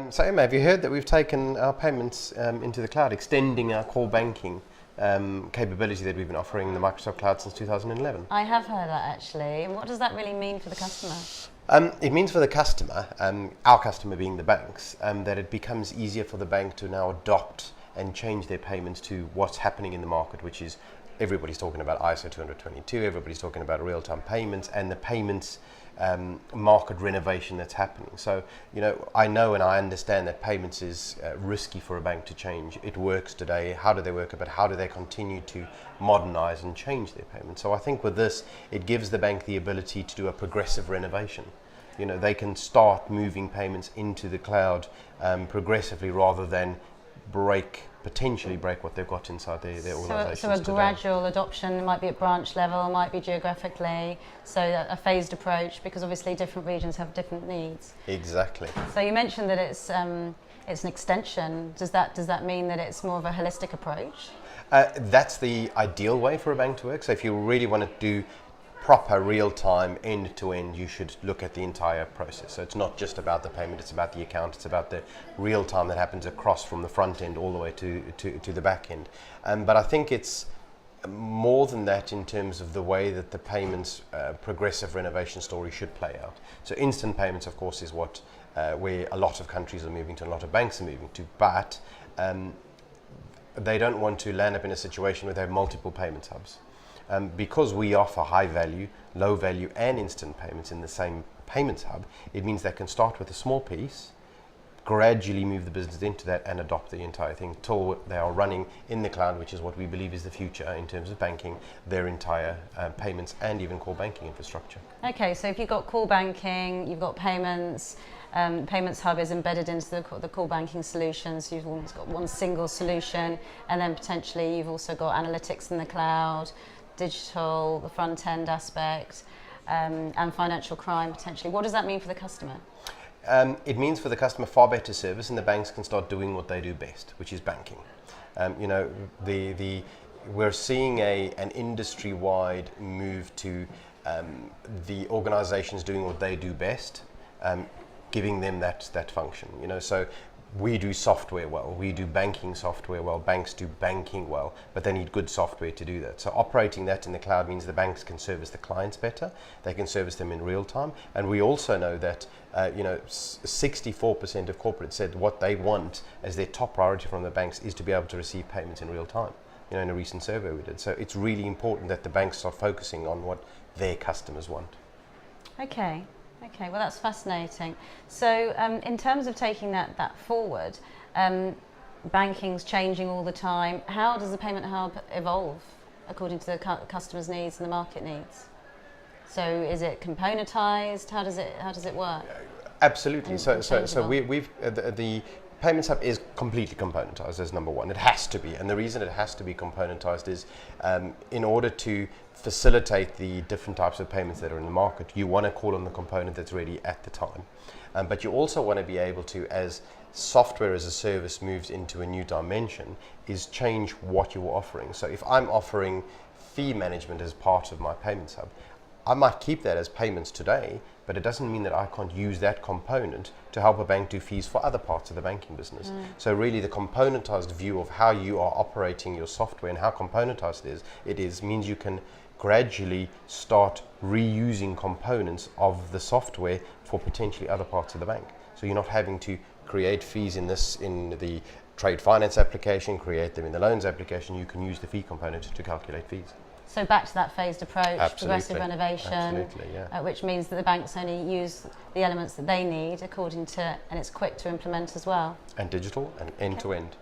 So Emma, have you heard that we've taken our payments into the cloud, extending our core banking capability that we've been offering in the Microsoft Cloud since 2011? I have heard that actually. And what does that really mean for the customer? It means for the customer, our customer being the banks, that it becomes easier for the bank to now adopt and change their payments to what's happening in the market, which is everybody's talking about ISO 20022, everybody's talking about real-time payments and the payments market renovation that's happening. So, I know and I understand that payments is risky for a bank to change. It works today. How do they work? But how do they continue to modernize and change their payments? So I think with this, it gives the bank the ability to do a progressive renovation. They can start moving payments into the cloud progressively rather than potentially break what they've got inside their organizations. So a gradual adoption, it might be at branch level, it might be geographically, so a phased approach, because obviously different regions have different needs. Exactly. So you mentioned that it's an extension. Does that mean that it's more of a holistic approach? That's the ideal way for a bank to work. So if you really want to do proper real-time end-to-end, you should look at the entire process. So it's not just about the payment, it's about the account, it's about the real-time that happens across from the front end all the way to the back end. But I think it's more than that in terms of the way that the payments progressive renovation story should play out. So instant payments, of course, is what where a lot of countries are moving to, and a lot of banks are moving to, but they don't want to land up in a situation where they have multiple payment hubs. Because we offer high value, low value and instant payments in the same payments hub, it means they can start with a small piece, gradually move the business into that and adopt the entire thing till they are running in the cloud, which is what we believe is the future in terms of banking, their entire payments and even core banking infrastructure. Okay, so if you've got core banking, you've got payments, Payments Hub is embedded into the core banking solutions. So you've almost got one single solution, and then potentially you've also got analytics in the cloud, digital, the front end aspect, and financial crime potentially. What does that mean for the customer? It means for the customer far better service, and the banks can start doing what they do best, which is banking. We're seeing an industry-wide move to the organizations doing what they do best, giving them that function. So we do software well, we do banking software well, banks do banking well, but they need good software to do that. So operating that in the cloud means the banks can service the clients better, they can service them in real time, and we also know that 64% of corporates said what they want as their top priority from the banks is to be able to receive payments in real time, in a recent survey we did. So it's really important that the banks are focusing on what their customers want. Okay, well that's fascinating. So in terms of taking that forward, banking's changing all the time. How does the Payment Hub evolve according to the customer's needs and the market needs? So is it componentized? How does it work? Absolutely. The Payments Hub is completely componentized as number one. It has to be, and the reason it has to be componentized is in order to facilitate the different types of payments that are in the market, you want to call on the component that's ready at the time. But you also want to be able to, as software as a service moves into a new dimension, is change what you're offering. So if I'm offering fee management as part of my Payments Hub, I might keep that as payments today, but it doesn't mean that I can't use that component to help a bank do fees for other parts of the banking business. So really the componentized view of how you are operating your software and how componentized it is means you can gradually start reusing components of the software for potentially other parts of the bank. So you're not having to create fees in the trade finance application, create them in the loans application. You can use the fee component to calculate fees. So back to that phased approach, Absolutely. Progressive renovation, Absolutely, yeah. Which means that the banks only use the elements that they need and it's quick to implement as well. And digital and end-to-end.